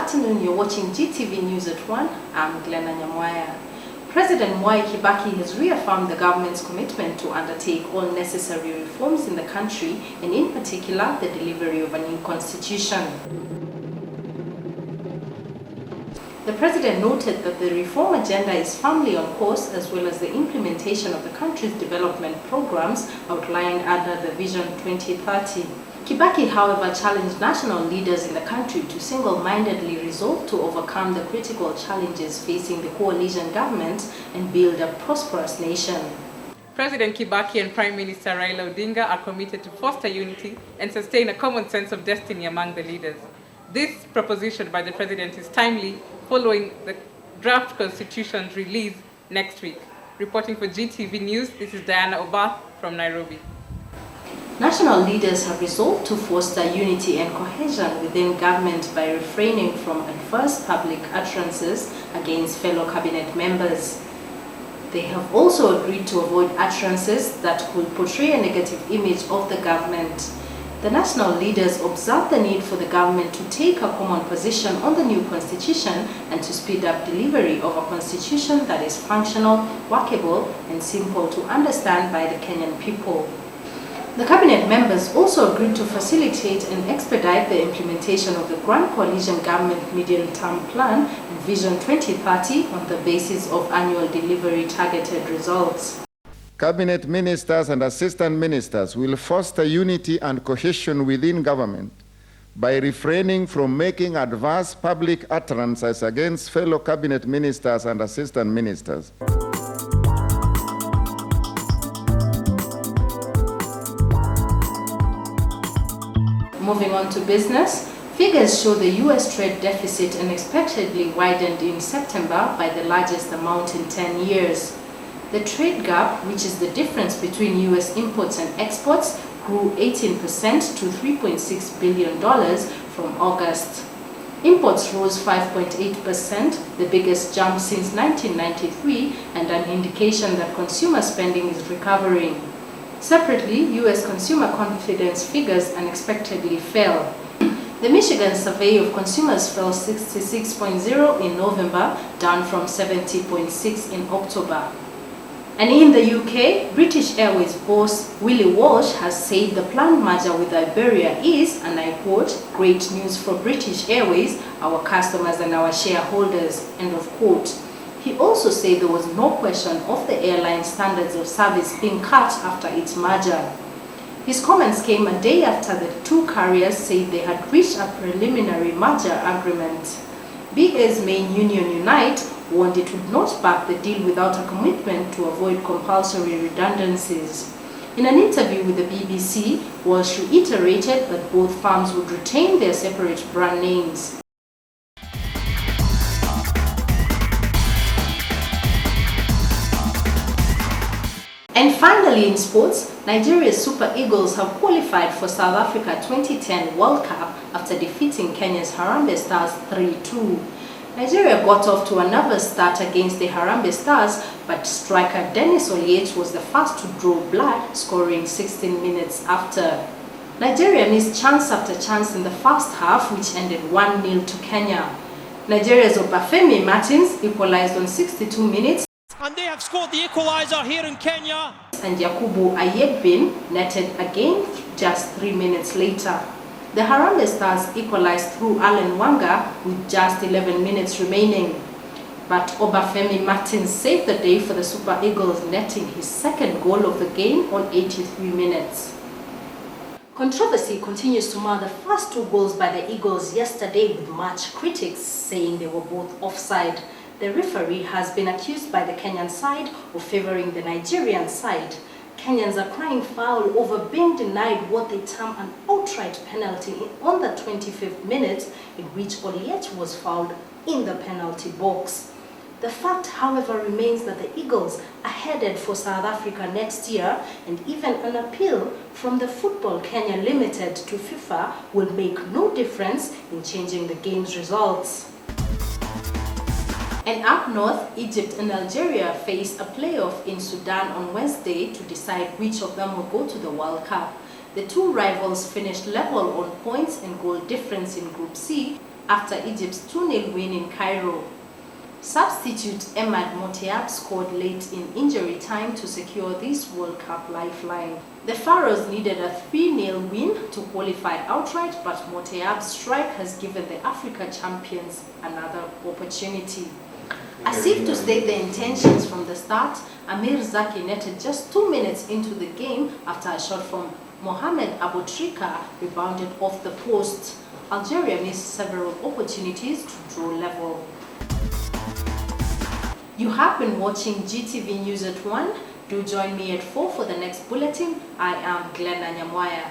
afternoon, you're watching GTV News at 1. I'm Glena Nyamwaya. President Mwai Kibaki has reaffirmed the government's commitment to undertake all necessary reforms in the country and in particular the delivery of a new constitution. The president noted that the reform agenda is firmly on course as well as the implementation of the country's development programs outlined under the Vision 2030. Kibaki, however, challenged national leaders in the country to single-mindedly resolve to overcome the critical challenges facing the coalition government and build a prosperous nation. President Kibaki and Prime Minister Raila Odinga are committed to foster unity and sustain a common sense of destiny among the leaders. This proposition by the president is timely following the draft constitution's release next week. Reporting for GTV News, this is Diana Obath from Nairobi. National leaders have resolved to foster unity and cohesion within government by refraining from adverse public utterances against fellow cabinet members. They have also agreed to avoid utterances that could portray a negative image of the government. The national leaders observed the need for the government to take a common position on the new constitution and to speed up delivery of a constitution that is functional, workable, and simple to understand by the Kenyan people. The cabinet members also agreed to facilitate and expedite the implementation of the Grand Coalition Government Medium-Term Plan and Vision 2030 on the basis of annual delivery targeted results. Cabinet ministers and assistant ministers will foster unity and cohesion within government by refraining from making adverse public utterances against fellow cabinet ministers and assistant ministers. Moving on to business, figures show the U.S. trade deficit unexpectedly widened in September by the largest amount in 10 years. The trade gap, which is the difference between U.S. imports and exports, grew 18% to $3.6 billion from August. Imports rose 5.8%, the biggest jump since 1993, and an indication that consumer spending is recovering. Separately, U.S. consumer confidence figures unexpectedly fell. The Michigan survey of consumers fell 66.0 in November, down from 70.6 in October. And in the UK, British Airways boss Willie Walsh has said the planned merger with Iberia is, and I quote, "great news for British Airways, our customers and our shareholders," end of quote. He also said there was no question of the airline's standards of service being cut after its merger. His comments came a day after the two carriers said they had reached a preliminary merger agreement. BA's main union, Unite, warned it would not back the deal without a commitment to avoid compulsory redundancies. In an interview with the BBC, Walsh reiterated that both firms would retain their separate brand names. And finally in sports, Nigeria's Super Eagles have qualified for South Africa 2010 World Cup after defeating Kenya's Harambee Stars 3-2. Nigeria got off to a nervous start against the Harambee Stars, but striker Dennis Oliech was the first to draw blood, scoring 16 minutes after. Nigeria missed chance after chance in the first half, which ended 1-0 to Kenya. Nigeria's Obafemi Martins equalized on 62 minutes, and they have scored the equalizer here in Kenya. And Yakubu Ayegbin netted again just 3 minutes later. The Harambee Stars equalized through Allen Wanga with just 11 minutes remaining. But Obafemi Martins saved the day for the Super Eagles, netting his second goal of the game on 83 minutes. Controversy continues to mar the first two goals by the Eagles yesterday, with much critics saying they were both offside. The referee has been accused by the Kenyan side of favoring the Nigerian side. Kenyans are crying foul over being denied what they term an outright penalty on the 25th minute, in which Oliech was fouled in the penalty box. The fact, however, remains that the Eagles are headed for South Africa next year, and even an appeal from the Football Kenya Limited to FIFA will make no difference in changing the game's results. And up north, Egypt and Algeria face a playoff in Sudan on Wednesday to decide which of them will go to the World Cup. The two rivals finished level on points and goal difference in Group C, after Egypt's 2-0 win in Cairo. Substitute Emad Moteab scored late in injury time to secure this World Cup lifeline. The Pharaohs needed a 3-0 win to qualify outright, but Moteab's strike has given the Africa champions another opportunity. As if to state their intentions from the start, Amir Zaki netted just 2 minutes into the game after a shot from Mohamed Aboutrika rebounded off the post. Algeria missed several opportunities to draw level. You have been watching GTV News at 1. Do join me at 4 for the next bulletin. I am Glena Nyamwaya.